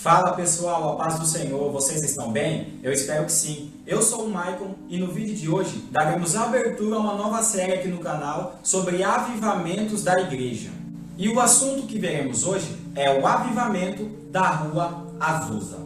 Fala pessoal, a paz do Senhor, vocês estão bem? Eu espero que sim. Eu sou o Maicon e no vídeo de hoje daremos abertura a uma nova série aqui no canal sobre avivamentos da igreja. E o assunto que veremos hoje é o avivamento da Rua Azusa.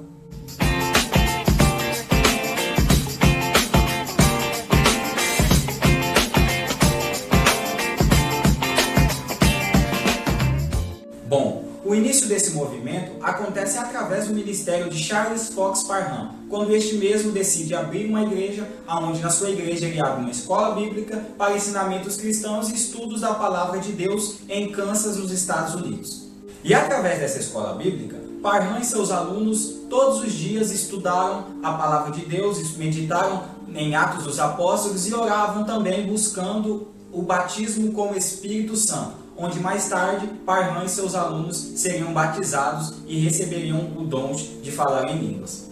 Bom, o início desse movimento acontece através do ministério de Charles Fox Parham, quando este mesmo decide abrir uma igreja, onde na sua igreja ele abre uma escola bíblica para ensinamentos cristãos e estudos da palavra de Deus em Kansas, nos Estados Unidos. E através dessa escola bíblica, Parham e seus alunos todos os dias estudaram a palavra de Deus, meditaram em Atos dos Apóstolos e oravam também buscando o batismo com o Espírito Santo, onde mais tarde Parham e seus alunos seriam batizados e receberiam o dom de falar em línguas.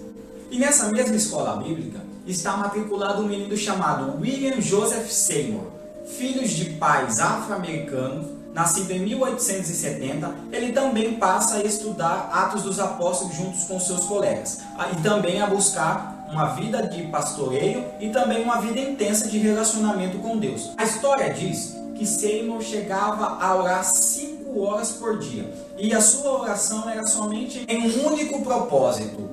E nessa mesma escola bíblica está matriculado um menino chamado William Joseph Seymour. Filhos de pais afro-americanos, nascido em 1870, ele também passa a estudar Atos dos Apóstolos juntos com seus colegas, e também a buscar uma vida de pastoreio e também uma vida intensa de relacionamento com Deus. A história diz que Seymour chegava a orar 5 horas por dia. E a sua oração era somente em um único propósito: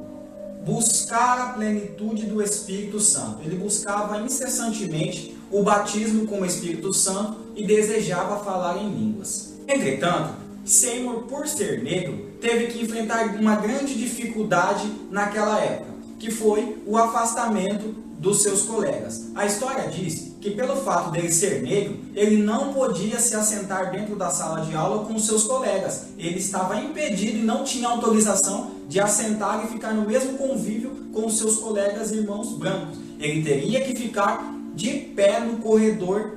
buscar a plenitude do Espírito Santo. Ele buscava incessantemente o batismo com o Espírito Santo e desejava falar em línguas. Entretanto, Seymour, por ser negro, teve que enfrentar uma grande dificuldade naquela época, que foi o afastamento dos seus colegas. A história diz que pelo fato dele ser negro, ele não podia se assentar dentro da sala de aula com seus colegas. Ele estava impedido e não tinha autorização de assentar e ficar no mesmo convívio com os seus colegas e irmãos brancos. Ele teria que ficar de pé no corredor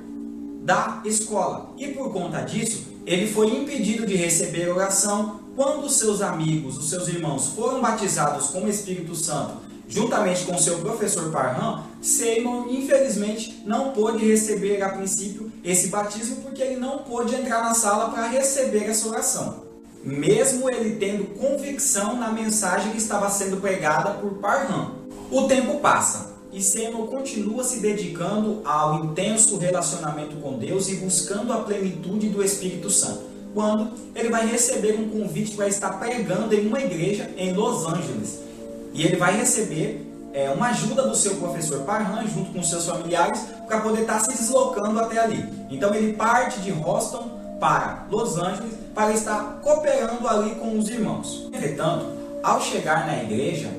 da escola. E por conta disso, ele foi impedido de receber oração. Quando seus amigos, os seus irmãos, foram batizados com o Espírito Santo, juntamente com seu professor Parham, Seymour infelizmente não pôde receber a princípio esse batismo porque ele não pôde entrar na sala para receber essa oração, mesmo ele tendo convicção na mensagem que estava sendo pregada por Parham. O tempo passa e Seymour continua se dedicando ao intenso relacionamento com Deus e buscando a plenitude do Espírito Santo, quando ele vai receber um convite para estar pregando em uma igreja em Los Angeles. E ele vai receber uma ajuda do seu professor Parham, junto com seus familiares, para poder estar se deslocando até ali. Então ele parte de Houston para Los Angeles para estar cooperando ali com os irmãos. Entretanto, ao chegar na igreja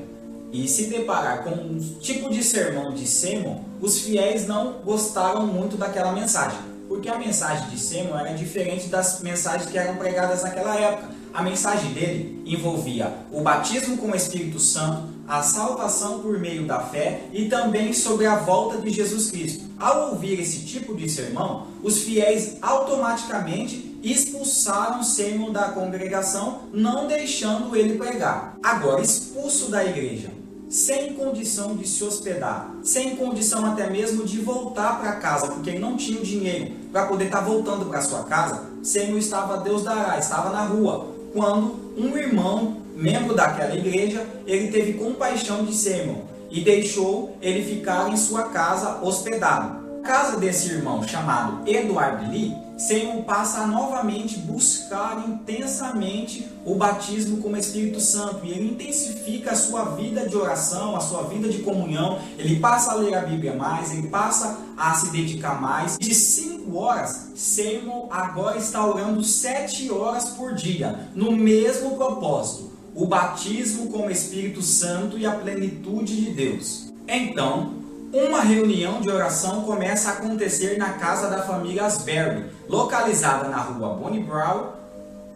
e se deparar com um tipo de sermão de Seymour, os fiéis não gostaram muito daquela mensagem, porque a mensagem de Seymour era diferente das mensagens que eram pregadas naquela época. A mensagem dele envolvia o batismo com o Espírito Santo, a salvação por meio da fé e também sobre a volta de Jesus Cristo. Ao ouvir esse tipo de sermão, os fiéis automaticamente expulsaram Seymour da congregação, não deixando ele pregar. Agora, expulso da igreja, sem condição de se hospedar, sem condição até mesmo de voltar para casa, porque ele não tinha o dinheiro para poder estar voltando para sua casa, Seymour estava, Deus dará, estava na rua, quando um irmão, membro daquela igreja, ele teve compaixão de Seymour e deixou ele ficar em sua casa hospedado. Na casa desse irmão, chamado Edward Lee, Seymour passa a novamente buscar intensamente o batismo com o Espírito Santo, e ele intensifica a sua vida de oração, a sua vida de comunhão. Ele passa a ler a Bíblia mais, ele passa a se dedicar mais. De 5 horas, Seymour agora está orando 7 horas por dia, no mesmo propósito: o batismo com o Espírito Santo e a plenitude de Deus. Então, uma reunião de oração começa a acontecer na casa da família Asbury, localizada na rua Bonnie Brown,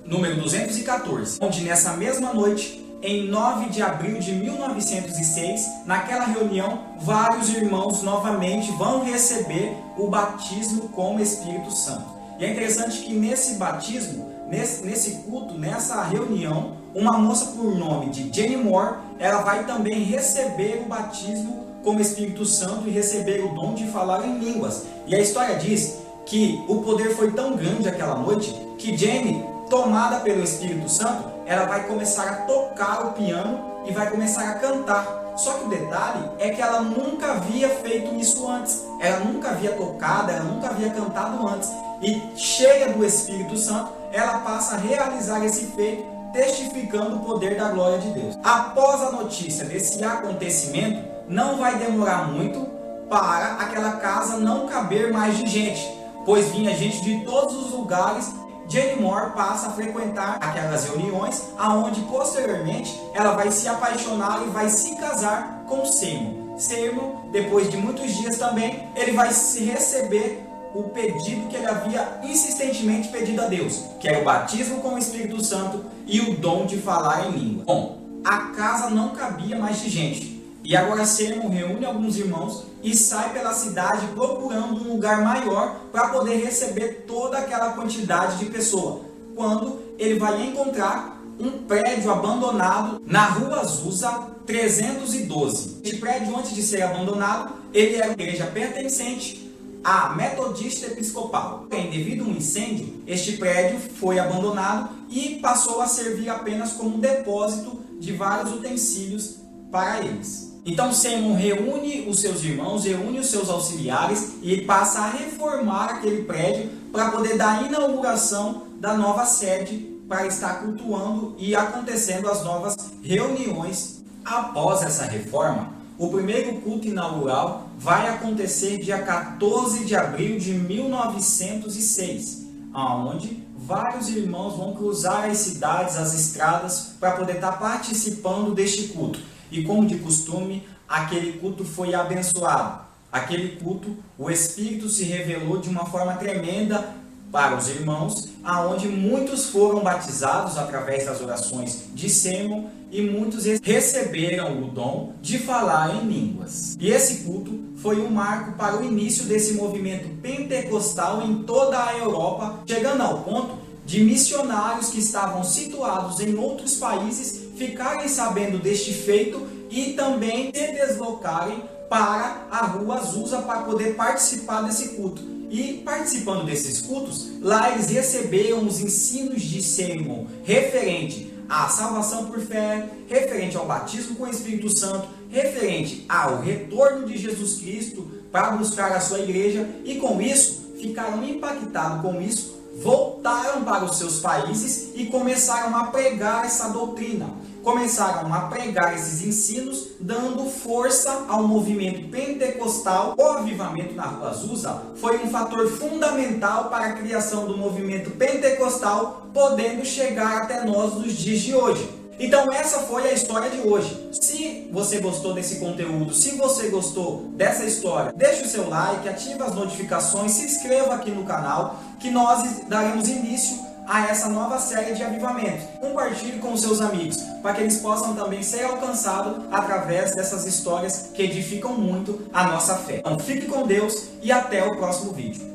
número 214, onde nessa mesma noite, em 9 de abril de 1906, naquela reunião, vários irmãos novamente vão receber o batismo com o Espírito Santo. E é interessante que nesse batismo, nesse culto, nessa reunião, uma moça por nome de Jenny Moore, ela vai também receber o batismo com o Espírito Santo e receber o dom de falar em línguas. E a história diz que o poder foi tão grande aquela noite que Jenny, tomada pelo Espírito Santo, ela vai começar a tocar o piano e vai começar a cantar. Só que o detalhe é que ela nunca havia feito isso antes. Ela nunca havia tocado, ela nunca havia cantado antes. E cheia do Espírito Santo, ela passa a realizar esse feito, testificando o poder da glória de Deus. Após a notícia desse acontecimento, não vai demorar muito para aquela casa não caber mais de gente, pois vinha gente de todos os lugares. Jenny Moore passa a frequentar aquelas reuniões, aonde posteriormente ela vai se apaixonar e vai se casar com Seymour. Seymour, depois de muitos dias também, ele vai receber o pedido que ele havia insistentemente pedido a Deus, que é o batismo com o Espírito Santo e o dom de falar em língua. Bom, a casa não cabia mais de gente. E agora Seymour reúne alguns irmãos e sai pela cidade procurando um lugar maior para poder receber toda aquela quantidade de pessoas. Quando ele vai encontrar um prédio abandonado na Rua Azusa 312. Este prédio, antes de ser abandonado, ele era uma igreja pertencente à Metodista Episcopal. Devido a um incêndio, este prédio foi abandonado e passou a servir apenas como um depósito de vários utensílios para eles. Então Seymour reúne os seus irmãos, reúne os seus auxiliares e passa a reformar aquele prédio para poder dar a inauguração da nova sede para estar cultuando e acontecendo as novas reuniões. Após essa reforma, o primeiro culto inaugural vai acontecer dia 14 de abril de 1906, onde vários irmãos vão cruzar as cidades, as estradas, para poder estar participando deste culto. E como de costume, aquele culto foi abençoado. Aquele culto, o Espírito se revelou de uma forma tremenda para os irmãos, aonde muitos foram batizados através das orações de Seymour e muitos receberam o dom de falar em línguas. E esse culto foi um marco para o início desse movimento pentecostal em toda a Europa, chegando ao ponto de missionários que estavam situados em outros países ficarem sabendo deste feito e também se deslocarem para a Rua Azusa para poder participar desse culto. E participando desses cultos, lá eles receberam os ensinos de Seymour referente à salvação por fé, referente ao batismo com o Espírito Santo, referente ao retorno de Jesus Cristo para buscar a sua igreja, e com isso ficaram impactados com isso, voltaram para os seus países e começaram a pregar essa doutrina. Começaram a pregar esses ensinos, dando força ao movimento pentecostal. O avivamento na Rua Azusa foi um fator fundamental para a criação do movimento pentecostal, podendo chegar até nós nos dias de hoje. Então essa foi a história de hoje. Se você gostou desse conteúdo, se você gostou dessa história, deixe o seu like, ative as notificações, se inscreva aqui no canal, que nós daremos início a essa nova série de avivamentos. Compartilhe com os seus amigos, para que eles possam também ser alcançados através dessas histórias que edificam muito a nossa fé. Então fique com Deus e até o próximo vídeo.